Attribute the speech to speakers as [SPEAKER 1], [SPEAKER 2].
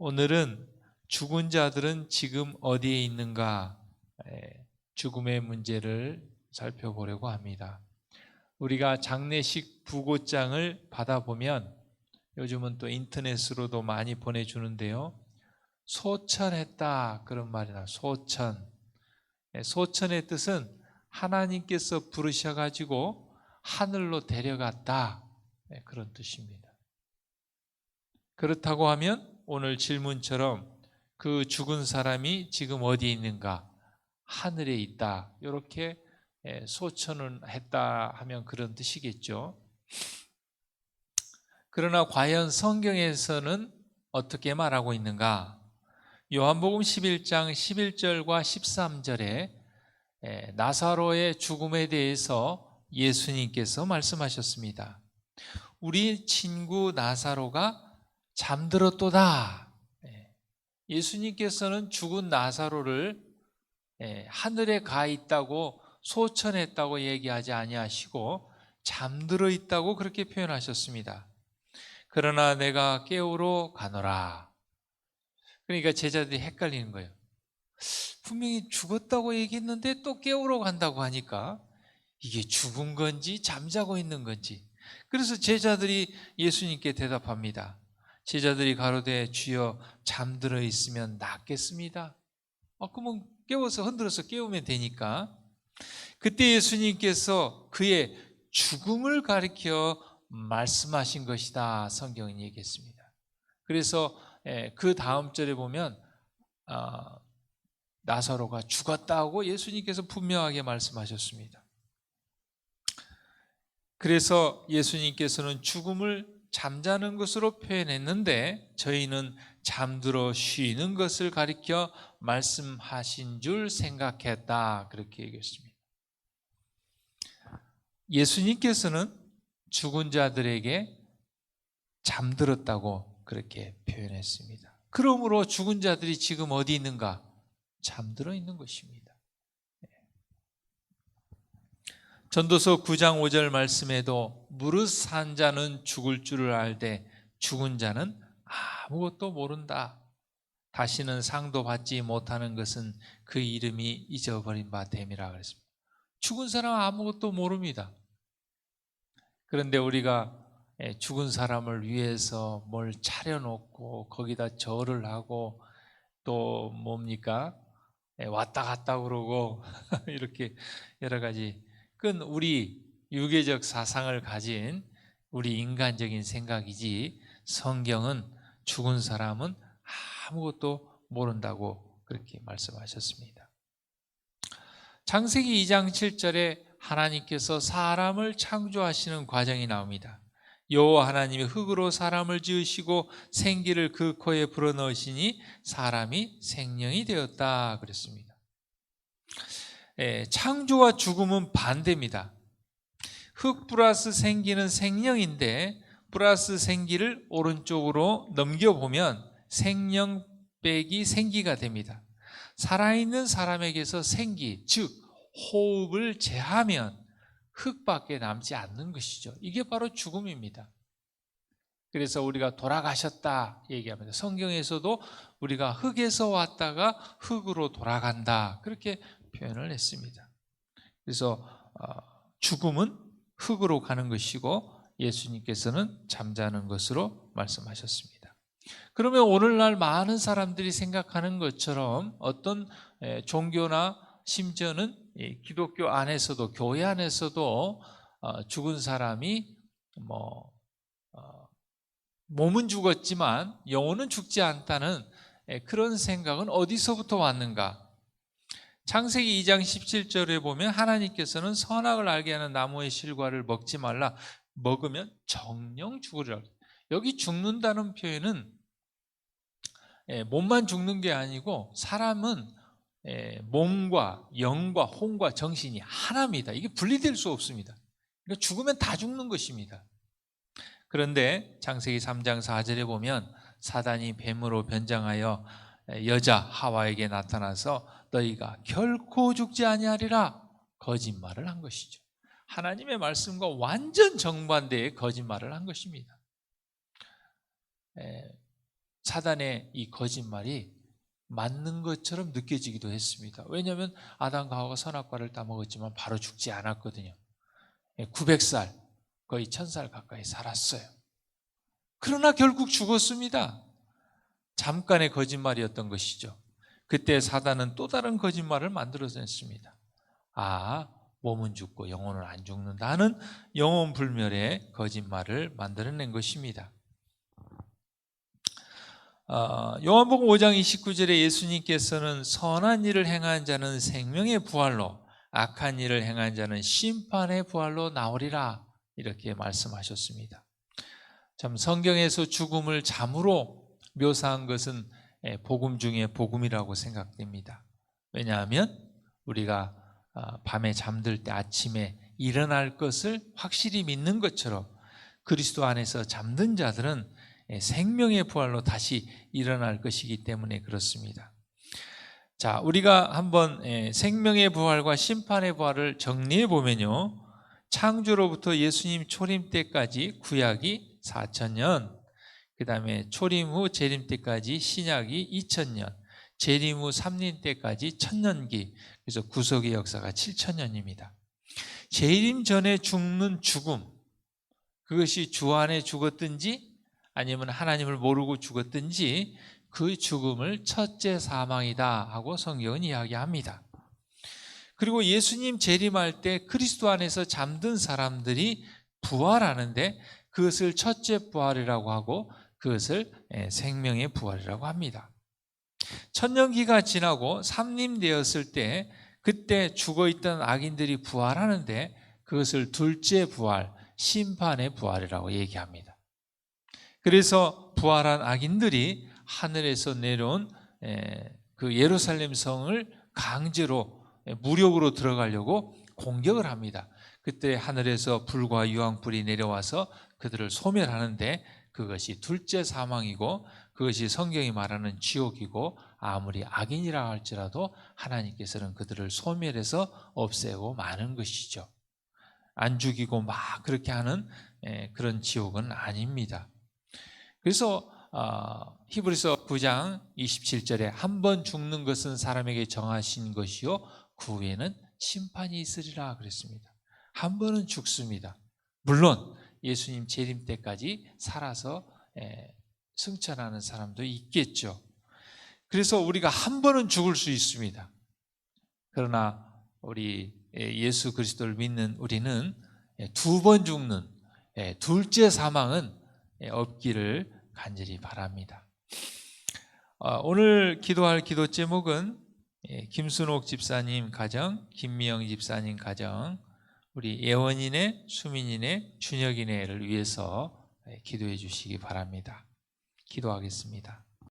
[SPEAKER 1] 오늘은 죽은 자들은 지금 어디에 있는가, 죽음의 문제를 살펴보려고 합니다. 우리가 장례식 부고장을 받아보면 요즘은 또 인터넷으로도 많이 보내주는데요. 소천했다, 그런 말이 나와요. 소천. 소천의 뜻은 하나님께서 부르셔가지고 하늘로 데려갔다, 그런 뜻입니다. 그렇다고 하면 오늘 질문처럼 그 죽은 사람이 지금 어디에 있는가? 하늘에 있다. 이렇게 소천을 했다 하면 그런 뜻이겠죠. 그러나 과연 성경에서는 어떻게 말하고 있는가? 요한복음 11장 11절과 13절에 나사로의 죽음에 대해서 예수님께서 말씀하셨습니다. 우리 친구 나사로가 잠들었도다. 예수님께서는 죽은 나사로를 하늘에 가 있다고 소천했다고 얘기하지 아니하시고 잠들어 있다고 그렇게 표현하셨습니다. 그러나 내가 깨우러 가노라. 그러니까 제자들이 헷갈리는 거예요. 분명히 죽었다고 얘기했는데 또 깨우러 간다고 하니까 이게 죽은 건지 잠자고 있는 건지. 그래서 제자들이 예수님께 대답합니다. 제자들이 가로되 주여 잠들어 있으면 낫겠습니다. 그러면 깨워서 흔들어서 깨우면 되니까. 그때 예수님께서 그의 죽음을 가리켜 말씀하신 것이다, 성경은 얘기했습니다. 그래서 그 다음 절에 보면 나사로가 죽었다고 예수님께서 분명하게 말씀하셨습니다. 그래서 예수님께서는 죽음을 잠자는 것으로 표현했는데 저희는 잠들어 쉬는 것을 가리켜 말씀하신 줄 생각했다, 그렇게 얘기했습니다. 예수님께서는 죽은 자들에게 잠들었다고 그렇게 표현했습니다. 그러므로 죽은 자들이 지금 어디 있는가? 잠들어 있는 것입니다. 전도서 9장 5절 말씀에도 무릇 산 자는 죽을 줄을 알되 죽은 자는 아무것도 모른다. 다시는 상도 받지 못하는 것은 그 이름이 잊어버린 바 됨이라 그랬습니다. 죽은 사람은 아무것도 모릅니다. 그런데 우리가 죽은 사람을 위해서 뭘 차려놓고 거기다 절을 하고 또 뭡니까? 왔다 갔다 그러고 이렇게 여러 가지, 그건 우리 유괴적 사상을 가진 우리 인간적인 생각이지 성경은 죽은 사람은 아무것도 모른다고 그렇게 말씀하셨습니다. 창세기 2장 7절에 하나님께서 사람을 창조하시는 과정이 나옵니다. 여호와 하나님이 흙으로 사람을 지으시고 생기를 그 코에 불어넣으시니 사람이 생명이 되었다 그랬습니다. 창조와 죽음은 반대입니다. 흙 플러스 생기는 생명인데 플러스 생기를 오른쪽으로 넘겨보면 생명 빼기 생기가 됩니다. 살아있는 사람에게서 생기, 즉 호흡을 제하면 흙밖에 남지 않는 것이죠. 이게 바로 죽음입니다. 그래서 우리가 돌아가셨다 얘기합니다. 성경에서도 우리가 흙에서 왔다가 흙으로 돌아간다, 그렇게 표현을 했습니다. 그래서 죽음은 흙으로 가는 것이고 예수님께서는 잠자는 것으로 말씀하셨습니다. 그러면 오늘날 많은 사람들이 생각하는 것처럼 어떤 종교나 심지어는 기독교 안에서도, 교회 안에서도 죽은 사람이 몸은 죽었지만 영혼은 죽지 않다는 그런 생각은 어디서부터 왔는가? 창세기 2장 17절에 보면 하나님께서는 선악을 알게 하는 나무의 실과를 먹지 말라, 먹으면 정령 죽으리라. 여기 죽는다는 표현은 몸만 죽는 게 아니고 사람은 몸과 영과 혼과 정신이 하나입니다. 이게 분리될 수 없습니다. 그러니까 죽으면 다 죽는 것입니다. 그런데 창세기 3장 4절에 보면 사단이 뱀으로 변장하여 여자 하와에게 나타나서 너희가 결코 죽지 아니하리라 거짓말을 한 것이죠. 하나님의 말씀과 완전 정반대의 거짓말을 한 것입니다. 사단의 이 거짓말이 맞는 것처럼 느껴지기도 했습니다. 왜냐하면 아담과 하와가 선악과를 따먹었지만 바로 죽지 않았거든요. 900살, 거의 1000살 가까이 살았어요. 그러나 결국 죽었습니다. 잠깐의 거짓말이었던 것이죠. 그때 사단은 또 다른 거짓말을 만들어냈습니다. 몸은 죽고 영혼은 안 죽는다는 영혼불멸의 거짓말을 만들어낸 것입니다. 요한복음 5장 29절에 예수님께서는 선한 일을 행한 자는 생명의 부활로, 악한 일을 행한 자는 심판의 부활로 나오리라, 이렇게 말씀하셨습니다. 참 성경에서 죽음을 잠으로 묘사한 것은 복음 중에 복음이라고 생각됩니다. 왜냐하면 우리가 밤에 잠들 때 아침에 일어날 것을 확실히 믿는 것처럼 그리스도 안에서 잠든 자들은 생명의 부활로 다시 일어날 것이기 때문에 그렇습니다. 자, 우리가 한번 생명의 부활과 심판의 부활을 정리해 보면요, 창조로부터 예수님 초림 때까지 구약이 4000년, 그 다음에 초림 후 재림 때까지 신약이 2000년, 재림 후 삼림 때까지 1000년기, 그래서 구속의 역사가 7000년입니다. 재림 전에 죽는 죽음, 그것이 주 안에 죽었든지 아니면 하나님을 모르고 죽었든지 그 죽음을 첫째 사망이다 하고 성경은 이야기합니다. 그리고 예수님 재림할 때 그리스도 안에서 잠든 사람들이 부활하는데 그것을 첫째 부활이라고 하고 그것을 생명의 부활이라고 합니다. 천년기가 지나고 삼림되었을 때 그때 죽어있던 악인들이 부활하는데 그것을 둘째 부활, 심판의 부활이라고 얘기합니다. 그래서 부활한 악인들이 하늘에서 내려온 그 예루살렘 성을 강제로 무력으로 들어가려고 공격을 합니다. 그때 하늘에서 불과 유황불이 내려와서 그들을 소멸하는데 그것이 둘째 사망이고 그것이 성경이 말하는 지옥이고 아무리 악인이라 할지라도 하나님께서는 그들을 소멸해서 없애고 마는 것이죠. 안 죽이고 막 그렇게 하는 그런 지옥은 아닙니다. 그래서 히브리서 9장 27절에 한 번 죽는 것은 사람에게 정하신 것이요 그 후에는 심판이 있으리라 그랬습니다. 한 번은 죽습니다. 물론 예수님 재림 때까지 살아서 승천하는 사람도 있겠죠. 그래서 우리가 한 번은 죽을 수 있습니다. 그러나 우리 예수 그리스도를 믿는 우리는 두 번 죽는 둘째 사망은 없기를 간절히 바랍니다. 오늘 기도할 기도 제목은 김순옥 집사님 가정, 김미영 집사님 가정, 우리 예원이네, 수민이네, 준혁이네를 위해서 기도해 주시기 바랍니다. 기도하겠습니다.